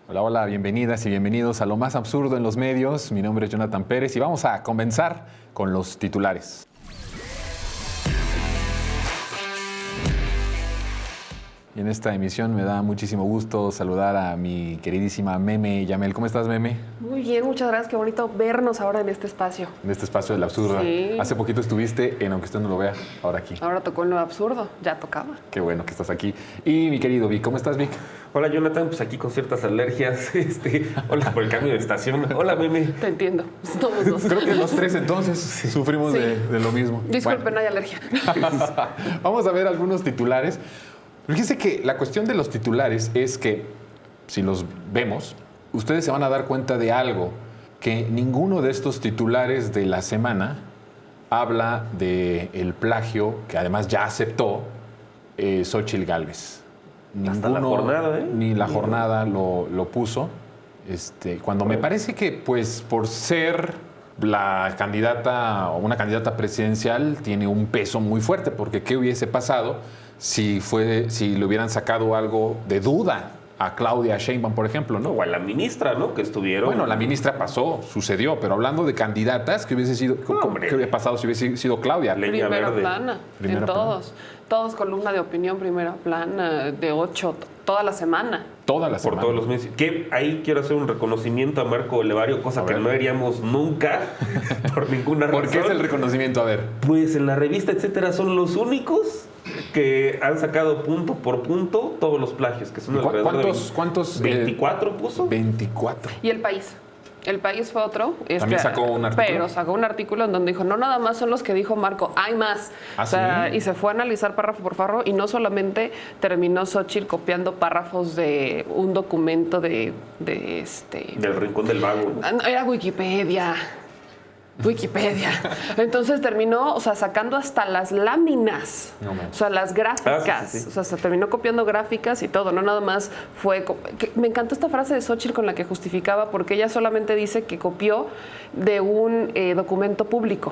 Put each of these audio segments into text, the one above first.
Hola, hola, bienvenidas y bienvenidos a Lo Más Absurdo en los Medios. Mi nombre es Jonathan Pérez y vamos a comenzar con los titulares. Y en esta emisión me da muchísimo gusto saludar a mi queridísima Meme Yamel. ¿Cómo estás, Meme? Muy bien, muchas gracias. Qué bonito vernos ahora en este espacio. En este espacio del absurdo. Sí. Hace poquito estuviste en Aunque usted no lo vea, ahora aquí. Ahora tocó en lo absurdo, ya tocaba. Qué bueno que estás aquí. Y mi querido Vic, ¿cómo estás, Vic? Hola, Jonathan, pues aquí con ciertas alergias. Hola por el cambio de estación. Hola, Meme. Te entiendo, todos dos. Creo que los tres entonces sufrimos Sí. de lo mismo. Disculpen, Bueno. hay alergia. Vamos a ver algunos titulares. Fíjense que la cuestión de los titulares es que, si los vemos, ustedes se van a dar cuenta de algo, que ninguno de estos titulares de la semana habla del plagio que además ya aceptó Xóchitl Gálvez. Hasta la jornada, ¿eh? Ni la jornada lo puso. Cuando me parece que, pues, por ser la candidata o una candidata presidencial, tiene un peso muy fuerte, porque ¿qué hubiese pasado si le hubieran sacado algo de duda a Claudia Sheinbaum, por ejemplo, ¿no? O a la ministra, ¿no? Que estuvieron. Bueno, la ministra pasó, sucedió, pero hablando de candidatas, ¿qué hubiese sido? Hombre. ¿Qué hubiera pasado si hubiese sido Claudia? Leña Primera verde. plana, Primera en plana. todos. Todos columna de opinión, primera plana, de 8, toda la semana. Toda la Por semana. todos los meses. Que ahí quiero hacer un reconocimiento a Marco Levario, cosa A que ver. no haríamos nunca, por ninguna razón. ¿Por qué es el reconocimiento? A ver. Pues en la revista, etcétera, son los únicos que han sacado punto por punto todos los plagios, que son alrededor de ¿Cuántos? 24 puso. 24. Y El País. El País fue otro. También sacó un artículo. Pero sacó un artículo en donde dijo, no nada más son los que dijo Marco, hay más. ¿Ah, O sea, sí? y se fue a analizar párrafo por párrafo y no solamente terminó Xóchitl copiando párrafos de un documento de Del Rincón del Vago. Era Wikipedia. Entonces terminó, o sea, sacando hasta las láminas, No manches. o sea, las gráficas. Ah, sí. O sea, se terminó copiando gráficas y todo, no nada más fue... Me encantó esta frase de Xóchitl con la que justificaba, porque ella solamente dice que copió de un documento público,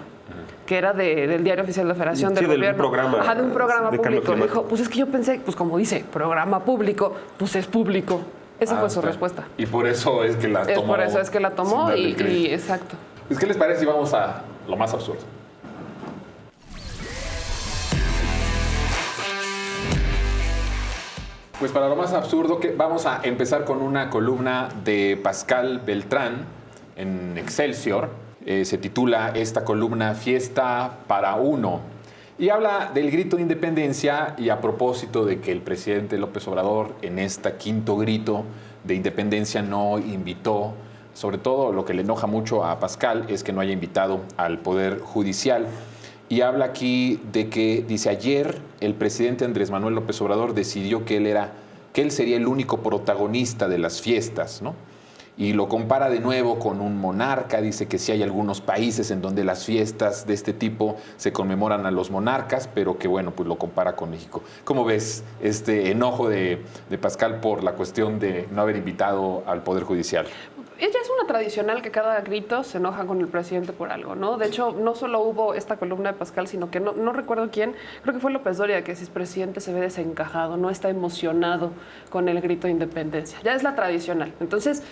que era del Diario Oficial de la Federación Sí, del del Gobierno. programa Ajá, de un programa de cambio público. climático. Dijo, pues es que yo pensé, pues como dice, programa público, pues es público. Esa fue su está. respuesta. Y por eso es que la Es tomó. por eso es que la tomó sin darle y crédito. exacto. ¿Qué les parece si vamos a lo más absurdo? Pues para lo más absurdo, vamos a empezar con una columna de Pascal Beltrán en Excelsior. Se titula esta columna Fiesta para Uno. Y habla del grito de independencia y a propósito de que el presidente López Obrador en este quinto grito de independencia no invitó, sobre todo lo que le enoja mucho a Pascal es que no haya invitado al Poder Judicial. Y habla aquí de que, dice, ayer el presidente Andrés Manuel López Obrador decidió que él sería el único protagonista de las fiestas, ¿no? Y lo compara de nuevo con un monarca, dice que sí hay algunos países en donde las fiestas de este tipo se conmemoran a los monarcas, pero que bueno, pues lo compara con México. ¿Cómo ves este enojo de Pascal por la cuestión de no haber invitado al Poder Judicial? Ella es una tradicional que cada grito se enoja con el presidente por algo, ¿no? De hecho, no solo hubo esta columna de Pascal, sino que no recuerdo quién, creo que fue López Dóriga, que si el presidente se ve desencajado, no está emocionado con el grito de independencia. Ya es la tradicional. Entonces,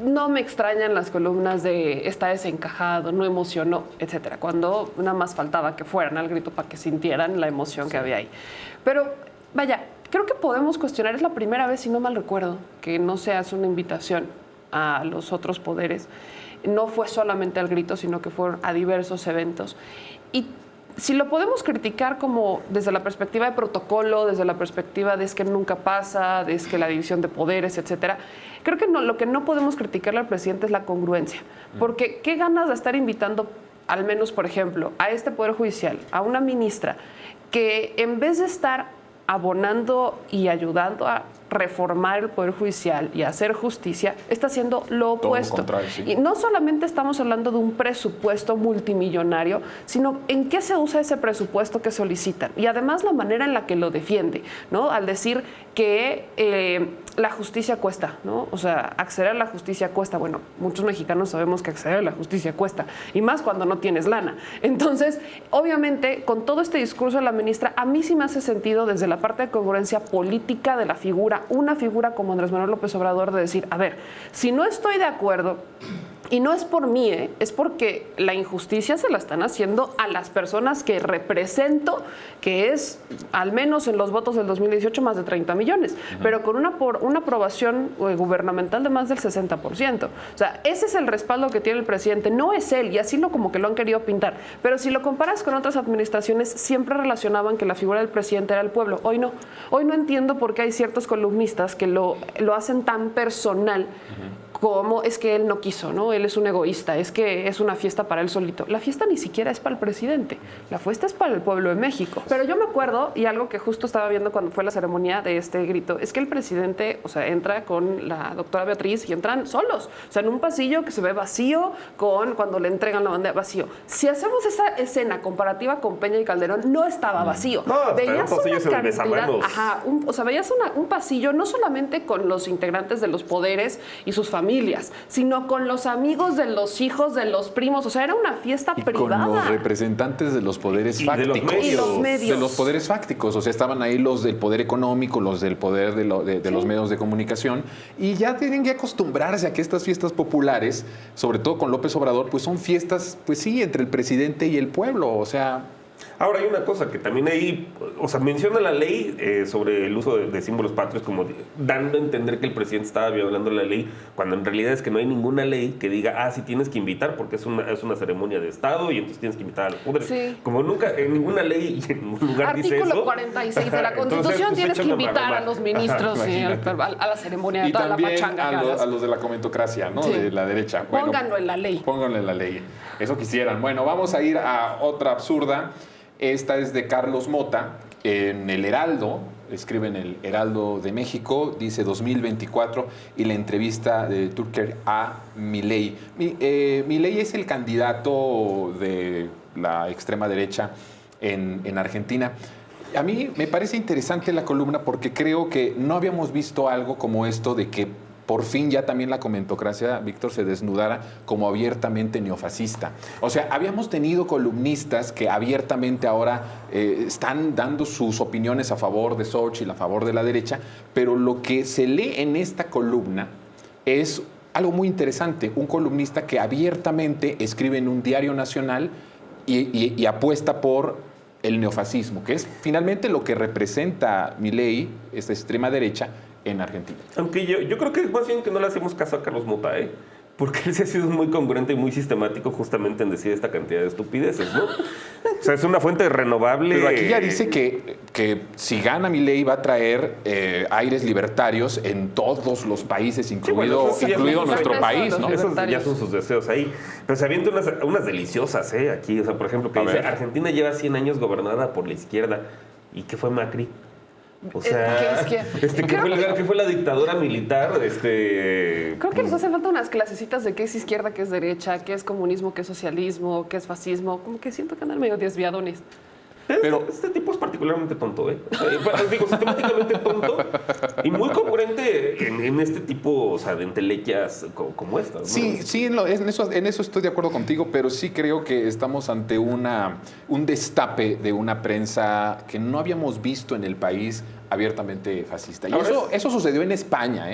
no me extrañan las columnas de está desencajado, no emocionó, etcétera, cuando nada más faltaba que fueran al grito para que sintieran la emoción que había ahí. Pero, vaya, creo que podemos cuestionar, es la primera vez, si no mal recuerdo, que no se hace una invitación a los otros poderes. No fue solamente al grito, sino que fueron a diversos eventos. Y si lo podemos criticar como desde la perspectiva de protocolo, desde la perspectiva de es que nunca pasa, de es que la división de poderes, etcétera, creo que lo que no podemos criticarle al presidente es la congruencia. Porque qué ganas de estar invitando, al menos, por ejemplo, a este Poder Judicial, a una ministra, que en vez de estar abonando y ayudando a reformar el Poder Judicial y hacer justicia, está haciendo lo opuesto. contrario, sí. Y no solamente estamos hablando de un presupuesto multimillonario, sino en qué se usa ese presupuesto que solicitan. Y además la manera en la que lo defiende, ¿no? Al decir que la justicia cuesta, ¿no? O sea, acceder a la justicia cuesta. Bueno, muchos mexicanos sabemos que acceder a la justicia cuesta, y más cuando no tienes lana. Entonces, obviamente, con todo este discurso de la ministra, a mí sí me hace sentido desde la parte de congruencia política de la figura hubiera una figura como Andrés Manuel López Obrador de decir, a ver, si no estoy de acuerdo, y no es por mí, es porque la injusticia se la están haciendo a las personas que represento, que es, al menos en los votos del 2018, más de 30 millones, pero con una aprobación gubernamental de más del 60%. O sea, ese es el respaldo que tiene el presidente. No es él, y así como que lo han querido pintar. Pero si lo comparas con otras administraciones, siempre relacionaban que la figura del presidente era el pueblo. Hoy no. Hoy no entiendo por qué hay ciertos columnistas que lo hacen tan personal. Como es que él no quiso, ¿no? Él es un egoísta, es que es una fiesta para él solito. La fiesta ni siquiera es para el presidente, la fiesta es para el pueblo de México. Pero yo me acuerdo, y algo que justo estaba viendo cuando fue la ceremonia de este grito, es que el presidente, o sea, entra con la doctora Beatriz y entran solos, o sea, en un pasillo que se ve vacío, cuando le entregan la bandera vacío. Si hacemos esa escena comparativa con Peña y Calderón, no estaba vacío. No, veías un pasillo una cantidad, o sea, veías un pasillo no solamente con los integrantes de los poderes y sus familias, sino con los amigos de los hijos, de los primos. O sea, era una fiesta privada. Con los representantes de los poderes fácticos. Y los medios. De los poderes fácticos. O sea, estaban ahí los del poder económico, los del poder de los medios de comunicación. Y ya tienen que acostumbrarse a que estas fiestas populares, sobre todo con López Obrador, pues son fiestas, pues sí, entre el presidente y el pueblo. O sea... Ahora hay una cosa que también ahí, o sea, menciona la ley sobre el uso de símbolos patrios como dando a entender que el presidente estaba violando la ley, cuando en realidad es que no hay ninguna ley que diga, sí tienes que invitar porque es una ceremonia de Estado y entonces tienes que invitar a los poderes. Sí. Como nunca, en ninguna ley y en ningún lugar dice eso. Artículo 46 de la Constitución, entonces, tienes que invitar a los ministros a la ceremonia de y toda la también pachanga. A los de la comentocracia, ¿no? Sí. De la derecha. Bueno, pónganlo en la ley. Pónganlo en la ley. Eso quisieran. Bueno, vamos a ir a otra absurda. Esta es de Carlos Mota, en El Heraldo, escribe en El Heraldo de México, dice 2024, y la entrevista de Tucker a Milei. Milei es el candidato de la extrema derecha en Argentina. A mí me parece interesante la columna porque creo que no habíamos visto algo como esto de que por fin ya también la comentocracia, Víctor, se desnudara como abiertamente neofascista. O sea, habíamos tenido columnistas que abiertamente ahora están dando sus opiniones a favor de Xochitl, a favor de la derecha, pero lo que se lee en esta columna es algo muy interesante. Un columnista que abiertamente escribe en un diario nacional y apuesta por el neofascismo, que es finalmente lo que representa Milei, esta extrema derecha, en Argentina. Aunque yo creo que es más bien que no le hacemos caso a Carlos Mota, porque él sí ha sido muy congruente y muy sistemático justamente en decir esta cantidad de estupideces, ¿no? O sea, es una fuente renovable. Pero aquí ya dice que si gana Milei va a traer aires libertarios en todos los países, incluido nuestro país, ¿no? Esos ya son sus deseos ahí. Pero se avienta unas deliciosas, aquí. O sea, por ejemplo, que dice, Argentina lleva 100 años gobernada por la izquierda. ¿Y qué fue Macri? O sea, ¿qué fue la dictadura militar? Creo que nos hace falta unas clasecitas de qué es izquierda, qué es derecha, qué es comunismo, qué es socialismo, qué es fascismo. Como que siento que andan medio desviadones. Pero este tipo es particularmente tonto, digo, sistemáticamente tonto y muy concurrente en este tipo, o sea, de entelequias como estas, ¿no? Sí, en eso estoy de acuerdo contigo, pero sí creo que estamos ante un destape de una prensa que no habíamos visto en el país abiertamente fascista. Y eso sucedió en España,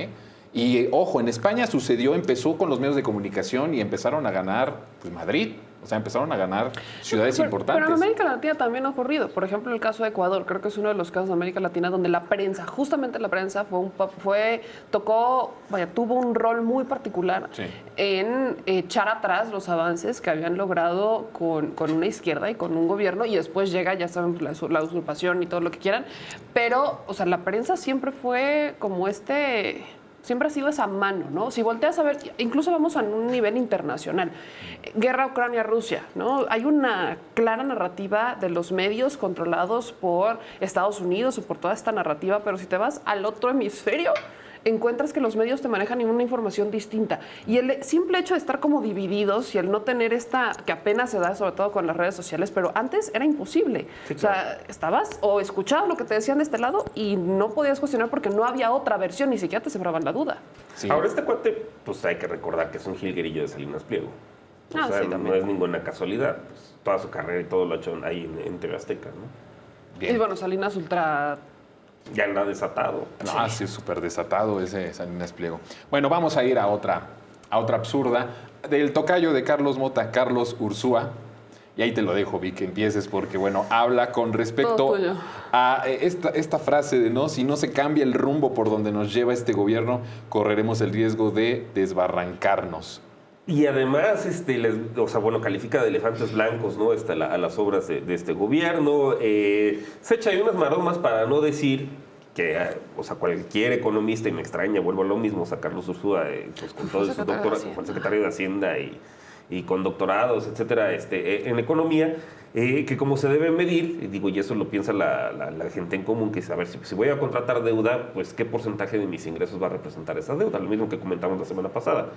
Y ojo, en España empezó con los medios de comunicación y empezaron a ganar Madrid. O sea, empezaron a ganar ciudades importantes. Pero en América Latina también ha ocurrido. Por ejemplo, el caso de Ecuador. Creo que es uno de los casos de América Latina donde la prensa, justamente la prensa, tuvo un rol muy particular en echar atrás los avances que habían logrado con una izquierda y con un gobierno. Y después llega, ya saben, la usurpación y todo lo que quieran. Pero, o sea, la prensa siempre fue como siempre ha sido esa mano, ¿no? Si volteas a ver, incluso vamos a un nivel internacional. Guerra Ucrania-Rusia, ¿no? Hay una clara narrativa de los medios controlados por Estados Unidos o por toda esta narrativa, pero si te vas al otro hemisferio, encuentras que los medios te manejan una información distinta. Y el simple hecho de estar como divididos y el no tener que apenas se da, sobre todo con las redes sociales, pero antes era imposible. Sí, claro. O sea, estabas o escuchabas lo que te decían de este lado y no podías cuestionar porque no había otra versión, ni siquiera te sembraban la duda. Sí. Ahora, este cuate, pues hay que recordar que es un jilguerillo de Salinas Pliego. O sea, no es ninguna casualidad. Pues, toda su carrera y todo lo ha hecho ahí en TV Azteca, ¿no? Bien. Y bueno, Salinas ultra Ya anda desatado. Ah, sí, súper desatado ese Salinas Pliego. Bueno, vamos a ir a otra absurda. Del tocayo de Carlos Mota, Carlos Ursúa. Y ahí te lo dejo, Vi, que empieces porque, bueno, habla con respecto a esta frase de, ¿no? Si no se cambia el rumbo por donde nos lleva este gobierno, correremos el riesgo de desbarrancarnos. Y además, califica de elefantes blancos, ¿no? A las obras de este gobierno. Se echa ahí unas maromas para no decir que, cualquier economista, y me extraña, vuelvo a lo mismo, Carlos Ursúa, pues con todos sus doctorados, fue el secretario de Hacienda y con doctorados, etcétera, en economía, que como se debe medir, y eso lo piensa la gente en común, que es, a ver, si voy a contratar deuda, pues qué porcentaje de mis ingresos va a representar esa deuda, lo mismo que comentamos la semana pasada.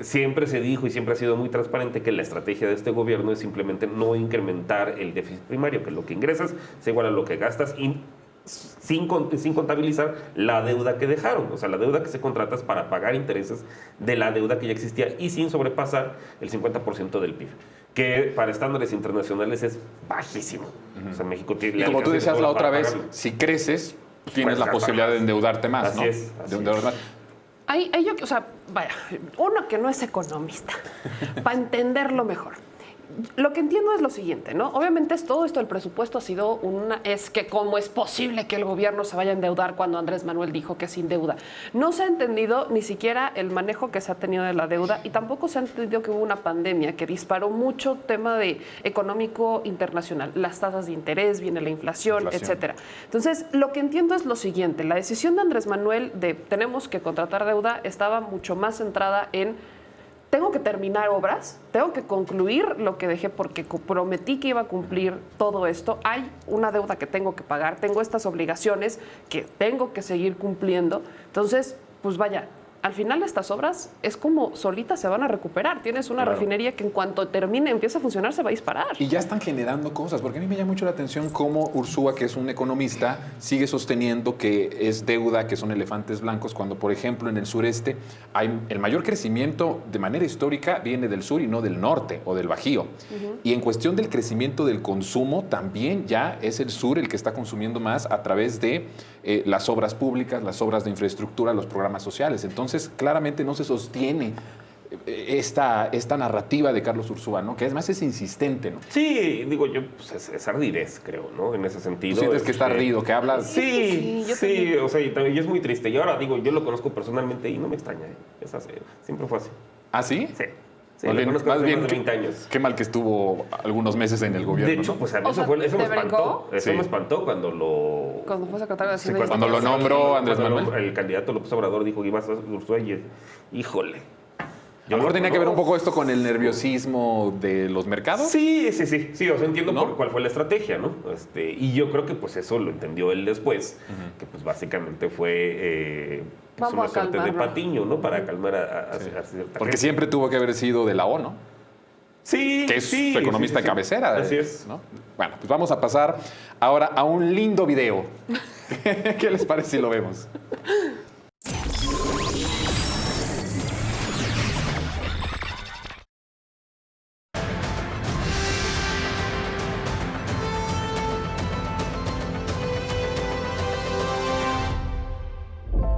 Siempre se dijo y siempre ha sido muy transparente que la estrategia de este gobierno es simplemente no incrementar el déficit primario, que lo que ingresas sea igual a lo que gastas, y sin contabilizar la deuda que dejaron. O sea, la deuda que se contrata es para pagar intereses de la deuda que ya existía y sin sobrepasar el 50% del PIB, que para estándares internacionales es bajísimo. O sea, México tiene... Y como tú decías la otra vez, si creces, tienes la posibilidad de endeudarte más, ¿no? Así es. Vaya, uno que no es economista, para entenderlo mejor. Lo que entiendo es lo siguiente, ¿no? Obviamente todo esto del presupuesto ha sido es que cómo es posible que el gobierno se vaya a endeudar cuando Andrés Manuel dijo que sin deuda. No se ha entendido ni siquiera el manejo que se ha tenido de la deuda y tampoco se ha entendido que hubo una pandemia que disparó mucho tema de económico internacional, las tasas de interés, viene la inflación, etcétera. Entonces, lo que entiendo es lo siguiente, la decisión de Andrés Manuel de tenemos que contratar deuda estaba mucho más centrada en tengo que terminar obras, tengo que concluir lo que dejé porque prometí que iba a cumplir todo esto. Hay una deuda que tengo que pagar, tengo estas obligaciones que tengo que seguir cumpliendo. Entonces, pues vaya, al final estas obras es como solitas se van a recuperar. Tienes una refinería que en cuanto termine, empieza a funcionar, se va a disparar. Y ya están generando cosas, porque a mí me llama mucho la atención cómo Ursúa, que es un economista, sigue sosteniendo que es deuda, que son elefantes blancos, cuando, por ejemplo, en el sureste el mayor crecimiento de manera histórica viene del sur y no del norte o del Bajío. Y en cuestión del crecimiento del consumo, también ya es el sur el que está consumiendo más a través de las obras públicas, las obras de infraestructura, los programas sociales. Entonces, claramente no se sostiene esta narrativa de Carlos Ursúa, ¿no? Que además es insistente, ¿no? Sí, digo yo, pues es ardidez, creo, ¿no? En ese sentido. ¿Tú sientes que está ardido, que habla? Sí, o sea, y es muy triste. Y ahora, digo, yo lo conozco personalmente y no me extraña, Es así, siempre fue así. ¿Ah, sí? Sí. Sí, lo conozco hace más de 20 años. Qué mal que estuvo algunos meses en el gobierno. De hecho, ¿no? pues a mí eso me espantó. Eso me espantó cuando fue secretario de Hacienda. Cuando lo nombró Andrés Manuel. El candidato López Obrador dijo que iba a ser Ursúa y híjole. A lo mejor tenía que ver un poco esto con el nerviosismo de los mercados. Sí, o sea, entiendo cuál fue la estrategia, ¿no? Y yo creo que pues eso lo entendió él después, que pues básicamente fue una suerte de patiño, ¿no? Para calmar a cierta Porque gente. siempre tuvo que haber sido de la O, ¿no? Sí, que es su economista de cabecera. Así es. ¿no? Bueno, pues vamos a pasar ahora a un lindo video. ¿Qué les parece si lo vemos?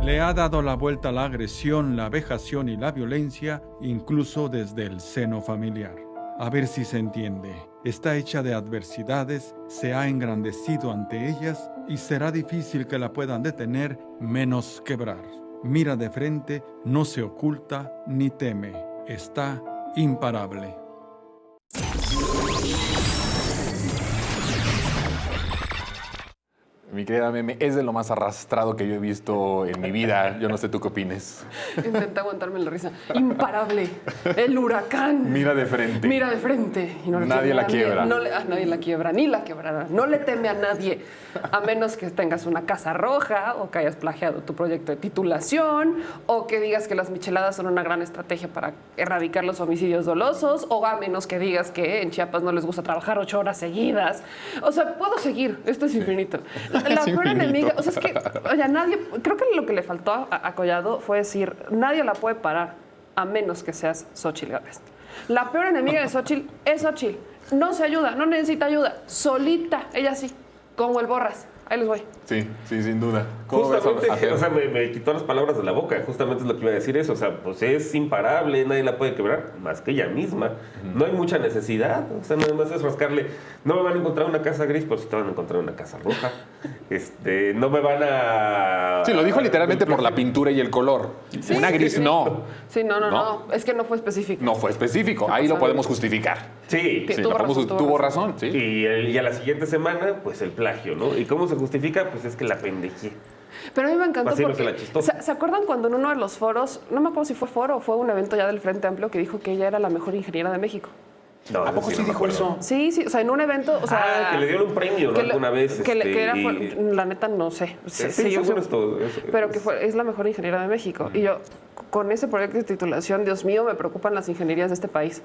Le ha dado la vuelta a la agresión, la vejación y la violencia, incluso desde el seno familiar. A ver si se entiende. Está hecha de adversidades, se ha engrandecido ante ellas y será difícil que la puedan detener, menos quebrar. Mira de frente, no se oculta ni teme. Está imparable. Mi querida Meme, es de lo más arrastrado que yo he visto en mi vida. Yo no sé tú qué opines. Intenta aguantarme la risa. Imparable. El huracán. Mira de frente. Mira de frente. Y no nadie la quiebra. Nadie la quiebra, ni la quebrará. No le teme a nadie. A menos que tengas una casa roja o que hayas plagiado tu proyecto de titulación o que digas que las micheladas son una gran estrategia para erradicar los homicidios dolosos o a menos que digas que en Chiapas no les gusta trabajar 8 horas seguidas. O sea, puedo seguir. Esto es infinito. La peor enemiga, o sea, es que, oye, nadie, creo que lo que le faltó a Collado fue decir, nadie la puede parar a menos que seas Xóchitl Gálvez. La peor enemiga de Xóchitl es Xóchitl. No se ayuda, no necesita ayuda. Solita, ella sí, como el Borras. Ahí les voy. Sí, sin duda. ¿Cómo ves Justamente, a Fer? o sea, me quitó las palabras de la boca. Justamente es lo que iba a decir eso. O sea, pues es imparable, nadie la puede quebrar, más que ella misma. No hay mucha necesidad. O sea, nada más es rascarle. No me van a encontrar una casa gris, pero sí te van a encontrar una casa roja. No me van a... Sí, lo dijo literalmente por la pintura y el color. Una gris no. Sí, no. ¿No? Es que no fue específico. No fue específico. Ahí lo podemos justificar. Sí. Sí, Tuvo razón, tuvo razón, sí. Y a la siguiente semana, pues el plagio, ¿no? ¿Y cómo se justifica? Pues es que la pendejé. Pero a mí me encantó Así no porque... se la chistosa. ¿Se acuerdan cuando en uno de los foros, no me acuerdo si fue foro o fue un evento ya del Frente Amplio, que dijo que ella era la mejor ingeniera de México? No, ¿A poco sí no me dijo acuerdo. eso? Sí, o sea, en un evento, o sea... Que le dieron un premio, ¿no? que le- Alguna vez. que era, la neta, no sé. Sí, yo seguro sé, pero que es la mejor ingeniera de México. Y yo, con ese proyecto de titulación, Dios mío, me preocupan las ingenierías de este país.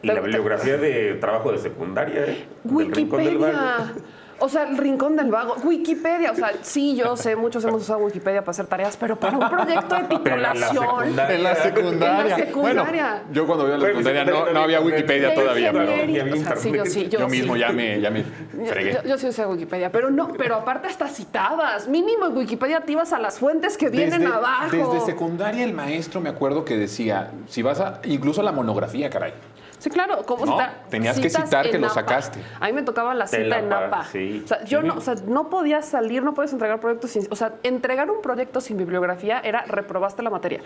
Y la bibliografía de trabajo de secundaria, ¿eh? Del Rincón del Vago. Wikipedia. O sea, el Rincón del Vago. Wikipedia. O sea, sí, yo sé, muchos hemos usado Wikipedia para hacer tareas, pero para un proyecto de Pero en la titulación. secundaria. En la secundaria. En la secundaria. Bueno, yo cuando iba a la Bueno, secundaria secundaria no había no había Wikipedia internet. todavía, De pero ingeniería. había O sea, sí, internet. yo mismo sí. ya me fregué. Yo sí usé Wikipedia, pero no, pero aparte hasta citadas. Mínimo en Wikipedia te ibas a las fuentes que vienen abajo. Desde secundaria el maestro me acuerdo que decía, si vas a, incluso la monografía, caray. Sí, claro, ¿cómo No, citar? tenías que Citas citar que en lo APA. sacaste. A mí me tocaba la cita en APA, APA. sí. O sea, yo no podías salir, no puedes entregar proyectos sin... O sea, entregar un proyecto sin bibliografía era reprobaste la materia.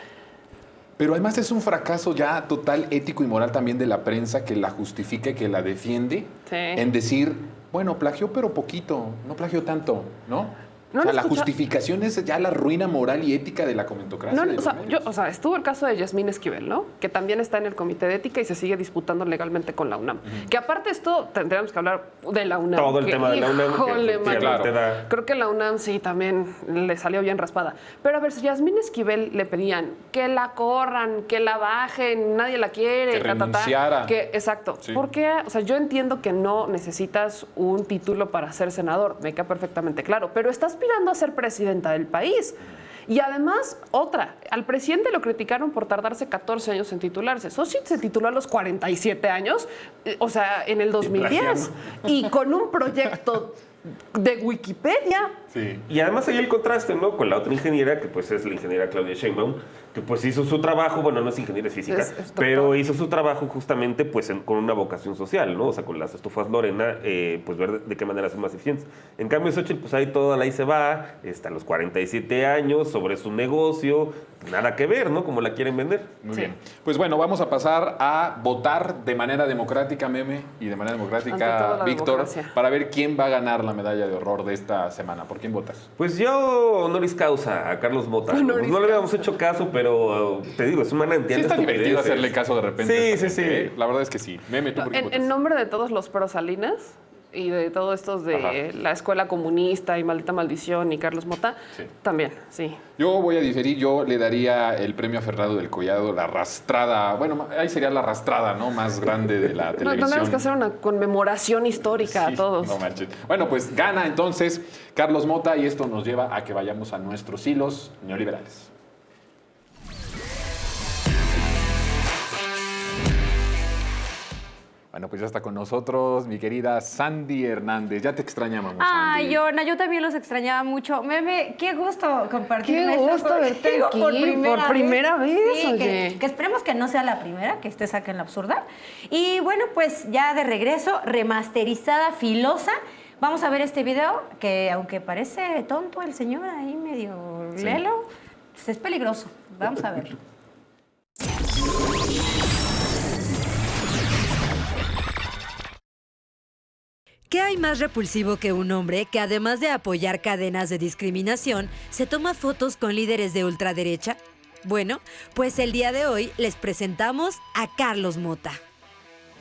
Pero además es un fracaso ya total ético y moral también de la prensa que la justifica y que la defiende Sí. en decir, bueno, plagió pero poquito, no plagió tanto, ¿no? No o sea, lo la escucha- justificación es ya la ruina moral y ética de la comentocracia. No, de o sea, los medios. estuvo el caso de Yasmín Esquivel, ¿no? Que también está en el Comité de Ética y se sigue disputando legalmente con la UNAM. Que aparte esto tendríamos que hablar de la UNAM. Todo el que, tema de la UNAM, que híjole, efectivamente mano. te da- Creo que la UNAM sí también le salió bien raspada. Pero a ver, si Yasmín Esquivel le pedían que la corran, que la bajen, nadie la quiere, Que renunciara. exacto. Sí. ¿Por qué? O sea, yo entiendo que no necesitas un título para ser senador, me queda perfectamente claro, pero está aspirando a ser presidenta del país. Y además, al presidente lo criticaron por tardarse 14 años en titularse. Xochitl se tituló a los 47 años, o sea, en el 2010, y con un proyecto de Wikipedia. Sí. Y además hay el contraste, ¿no? Con la otra ingeniera, que pues es la ingeniera Claudia Sheinbaum, que pues hizo su trabajo, bueno, no es ingeniera física, Es doctor. pero hizo su trabajo justamente pues con una vocación social, ¿no? O sea, con las estufas Lorena, pues ver de qué manera son más eficientes. En cambio, Xochitl, pues ahí toda ahí se va, a los 47 años, sobre su negocio, nada que ver, ¿no? Como la quieren vender. Muy Sí. bien. Pues bueno, vamos a pasar a votar de manera democrática, Meme, y de manera Ante democrática, todo la Víctor, democracia. para ver quién va a ganar la medalla de horror de esta semana. ¿Por quién votas? Pues yo, honoris causa a Carlos Mota. Honoris Pues no le habíamos causa. hecho caso, pero te digo, es un manantial Sí, de está divertido estupideces. hacerle caso de repente. a Sí, esta sí, sí. gente, ¿eh? La verdad es que sí. Meme, ¿tú por quién votas? En nombre de todos los prosalinas y de todos estos de Ajá. la escuela comunista y Maldita Maldición y Carlos Mota, Sí. también, sí. Yo voy a diferir, yo le daría el premio a Fernando del Collado, la arrastrada, bueno, ahí sería la arrastrada, ¿no? Más grande de la No, televisión. tendremos que hacer una conmemoración histórica Sí, a todos. no manches. Bueno, pues gana entonces Carlos Mota y esto nos lleva a que vayamos a nuestros hilos neoliberales. Bueno, pues ya está con nosotros mi querida Sandy Hernández. Ya te extrañábamos, Ay, Sandy. Yona, yo también los extrañaba mucho. Meme, qué gusto compartir. Qué mesa gusto verte contigo aquí, por primera vez, Sí, oye. que esperemos que no sea la primera, que estés acá en la absurda. Y bueno, pues ya de regreso, remasterizada, filosa. Vamos a ver este video que, aunque parece tonto el señor ahí medio Sí. lelo, pues es peligroso. Vamos a ver. ¿Qué hay más repulsivo que un hombre que, además de apoyar cadenas de discriminación, se toma fotos con líderes de ultraderecha? Bueno, pues el día de hoy les presentamos a Carlos Mota.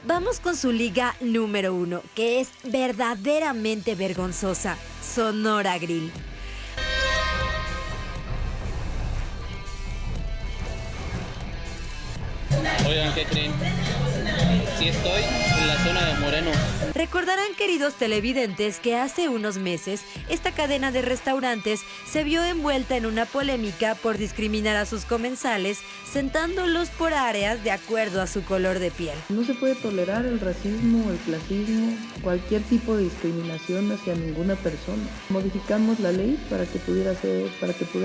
Vamos con su liga número 1, que es verdaderamente vergonzosa, Sonora Grill. Oigan, ¿qué creen? Sí estoy en la zona de Morenos. Recordarán, queridos televidentes, que hace unos meses esta cadena de restaurantes se vio envuelta en una polémica por discriminar a sus comensales, sentándolos por áreas de acuerdo a su color de piel. No se puede tolerar el racismo, el clasismo, cualquier tipo de discriminación hacia ninguna persona. Modificamos la ley para que pudiera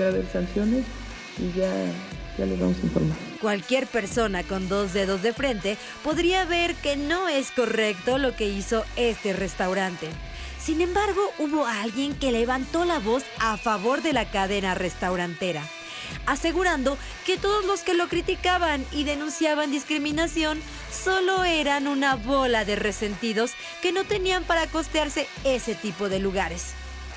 haber sanciones y ya les vamos a informar. Cualquier persona con 2 dedos de frente podría ver que no es correcto lo que hizo este restaurante. Sin embargo, hubo alguien que levantó la voz a favor de la cadena restaurantera, asegurando que todos los que lo criticaban y denunciaban discriminación solo eran una bola de resentidos que no tenían para costearse ese tipo de lugares.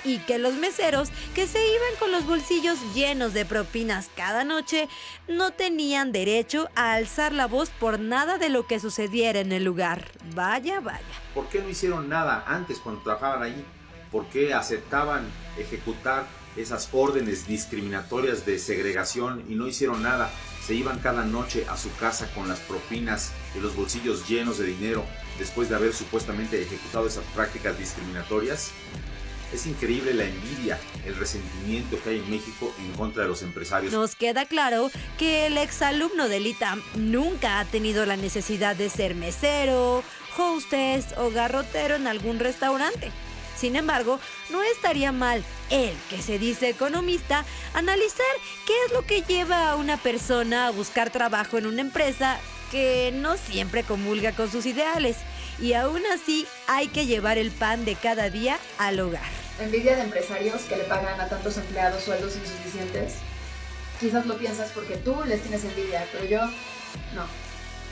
Y que los meseros, que se iban con los bolsillos llenos de propinas cada noche, no tenían derecho a alzar la voz por nada de lo que sucediera en el lugar. Vaya, vaya. ¿Por qué no hicieron nada antes cuando trabajaban ahí? ¿Por qué aceptaban ejecutar esas órdenes discriminatorias de segregación y no hicieron nada? Se iban cada noche a su casa con las propinas y los bolsillos llenos de dinero después de haber supuestamente ejecutado esas prácticas discriminatorias. Es increíble la envidia, el resentimiento que hay en México en contra de los empresarios. Nos queda claro que el exalumno del ITAM nunca ha tenido la necesidad de ser mesero, hostess o garrotero en algún restaurante. Sin embargo, no estaría mal él, que se dice economista, analizar qué es lo que lleva a una persona a buscar trabajo en una empresa que no siempre comulga con sus ideales. Y aún así hay que llevar el pan de cada día al hogar. Envidia de empresarios que le pagan a tantos empleados sueldos insuficientes. Quizás lo piensas porque tú les tienes envidia, pero yo no.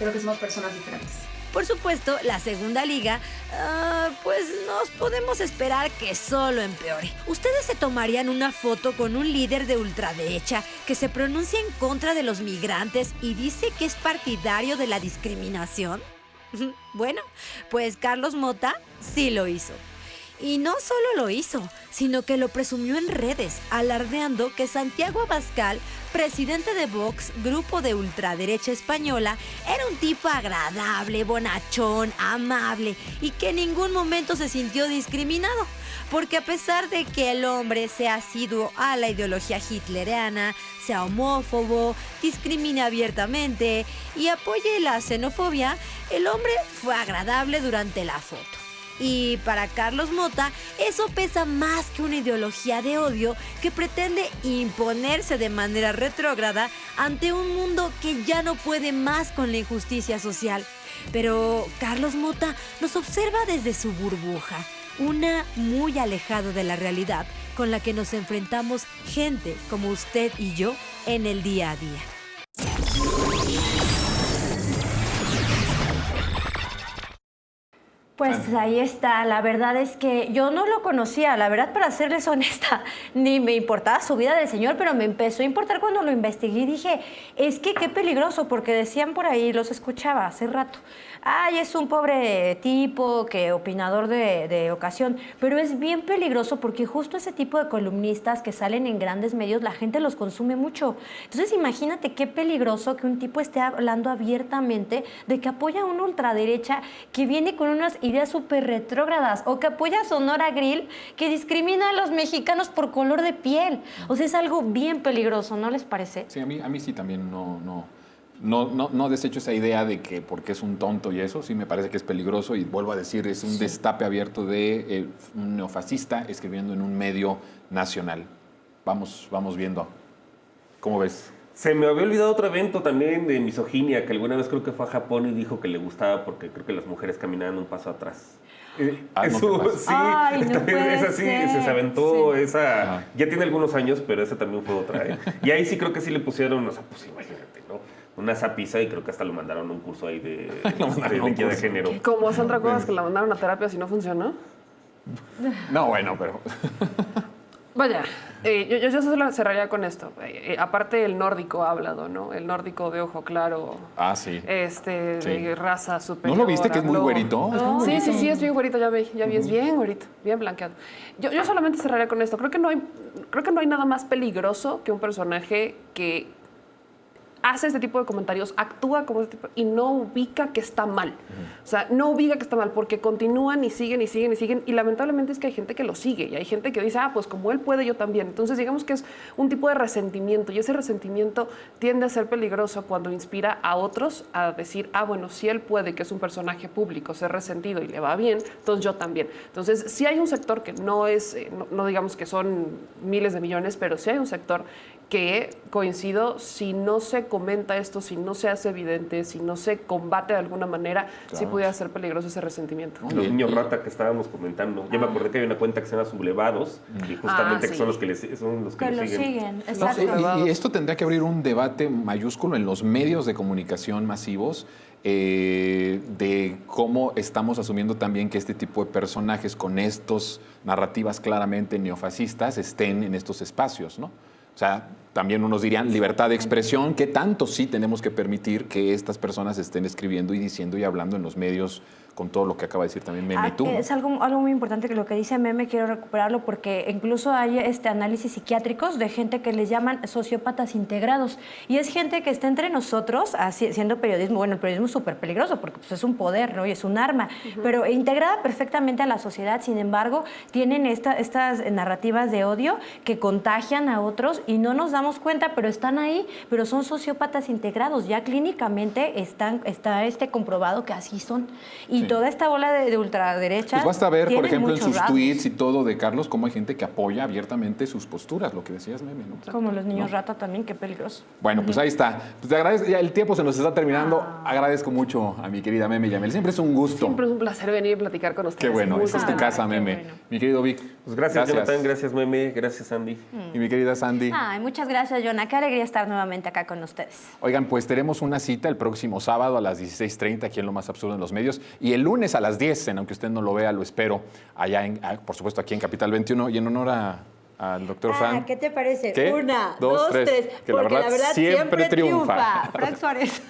Creo que somos personas diferentes. Por supuesto, la segunda liga, pues nos podemos esperar que solo empeore. ¿Ustedes se tomarían una foto con un líder de ultraderecha que se pronuncia en contra de los migrantes y dice que es partidario de la discriminación? Bueno, pues Carlos Mota sí lo hizo. Y no solo lo hizo, sino que lo presumió en redes, alardeando que Santiago Abascal, presidente de Vox, grupo de ultraderecha española, era un tipo agradable, bonachón, amable y que en ningún momento se sintió discriminado. Porque a pesar de que el hombre sea asiduo a la ideología hitleriana, sea homófobo, discrimine abiertamente y apoye la xenofobia, el hombre fue agradable durante la foto. Y para Carlos Mota, eso pesa más que una ideología de odio que pretende imponerse de manera retrógrada ante un mundo que ya no puede más con la injusticia social. Pero Carlos Mota nos observa desde su burbuja, una muy alejada de la realidad con la que nos enfrentamos gente como usted y yo en el día a día. Pues ahí está, la verdad es que yo no lo conocía, la verdad, para serles honesta, ni me importaba su vida del señor, pero me empezó a importar cuando lo investigué y dije, es que qué peligroso, porque decían por ahí, los escuchaba hace rato, ay, es un pobre tipo, que opinador de ocasión, pero es bien peligroso porque justo ese tipo de columnistas que salen en grandes medios, la gente los consume mucho. Entonces imagínate qué peligroso que un tipo esté hablando abiertamente de que apoya a una ultraderecha que viene con unas ideas súper retrógradas, o que apoya a Sonora Grill, que discrimina a los mexicanos por color de piel. O sea, es algo bien peligroso, ¿no les parece? Sí, a mí sí también no desecho esa idea de que porque es un tonto y eso, sí me parece que es peligroso y vuelvo a decir, es un destape abierto de un neofascista escribiendo en un medio nacional. Vamos viendo. ¿Cómo ves? Se me había olvidado otro evento también de misoginia, que alguna vez creo que fue a Japón y dijo que le gustaba porque creo que las mujeres caminaban un paso atrás. Eso, sí, ay, no esa sí, ser. se aventó, Sí. esa, Ajá. ya tiene algunos años, pero esa también fue otra. Y ahí sí creo que sí le pusieron, o sea, pues imagínate, ¿no? Una zapiza y creo que hasta lo mandaron a un curso ahí de equidad de género. Como a Sandra Cuevas, que la mandaron a terapia si no funcionó. No, bueno, pero... Vaya, yo solo cerraría con esto. Aparte el nórdico ha hablado, ¿no? El nórdico de ojo claro. Ah, sí. De raza superior. ¿No lo viste que es muy güerito? Es muy Sí, güerito. sí, es bien güerito, ya vi, es bien güerito, bien blanqueado. Yo solamente cerraría con esto. Creo que no hay nada más peligroso que un personaje que hace este tipo de comentarios, actúa como este tipo y no ubica que está mal. O sea, no ubica que está mal porque continúan y siguen y siguen y siguen y lamentablemente es que hay gente que lo sigue y hay gente que dice, pues como él puede, yo también. Entonces digamos que es un tipo de resentimiento y ese resentimiento tiende a ser peligroso cuando inspira a otros a decir, bueno, si él puede, que es un personaje público, ser resentido y le va bien, entonces yo también. Entonces sí hay un sector que no es, no digamos que son miles de millones, pero sí hay un sector que, coincido, si no se comenta esto, si no se hace evidente, si no se combate de alguna manera, sí pudiera ser peligroso ese resentimiento. Los niños rata que estábamos comentando. Ya me acordé que hay una cuenta que se llama Sublevados y justamente que son los que lo siguen. Exacto. Y esto tendría que abrir un debate mayúsculo en los medios de comunicación masivos de cómo estamos asumiendo también que este tipo de personajes con estos narrativas claramente neofascistas estén en estos espacios, ¿no? O sea, también unos dirían libertad de expresión, ¿qué tanto sí tenemos que permitir que estas personas estén escribiendo y diciendo y hablando en los medios con todo lo que acaba de decir también Meme y tú? Es algo muy importante que lo que dice Meme, quiero recuperarlo porque incluso hay análisis psiquiátricos de gente que les llaman sociópatas integrados y es gente que está entre nosotros haciendo periodismo. Bueno, el periodismo es súper peligroso porque pues, es un poder, ¿no? Y es un arma, pero integrada perfectamente a la sociedad. Sin embargo, tienen estas narrativas de odio que contagian a otros y no nos damos cuenta, pero están ahí, pero son sociópatas integrados. Ya clínicamente está comprobado que así son. Y toda esta bola de ultraderecha. Pues basta ver, por ejemplo, en sus tweets y todo de Carlos, cómo hay gente que apoya abiertamente sus posturas, lo que decías, Meme, ¿no? Como los niños rata también, qué peligroso. Bueno, pues ahí está. Pues te agradezco, ya el tiempo se nos está terminando. Agradezco mucho a mi querida Meme Yamel. Siempre es un gusto. Siempre es un placer venir y platicar con ustedes. Qué bueno, esta es tu casa, Meme. Bueno. Mi querido Vic. Pues gracias, Jonathan, gracias, Meme, gracias, Andy. Y mi querida Sandy. Muchas gracias, Jonah. Qué alegría estar nuevamente acá con ustedes. Oigan, pues tenemos una cita el próximo sábado a las 16:30 aquí en Lo Más Absurdo en los Medios y el lunes a las 10, aunque usted no lo vea, lo espero allá, por supuesto, aquí en Capital 21 y en honor al doctor Frank. ¿Qué te parece? ¿Qué? 1, 2, 3. Que la verdad siempre triunfa. Frank Suárez.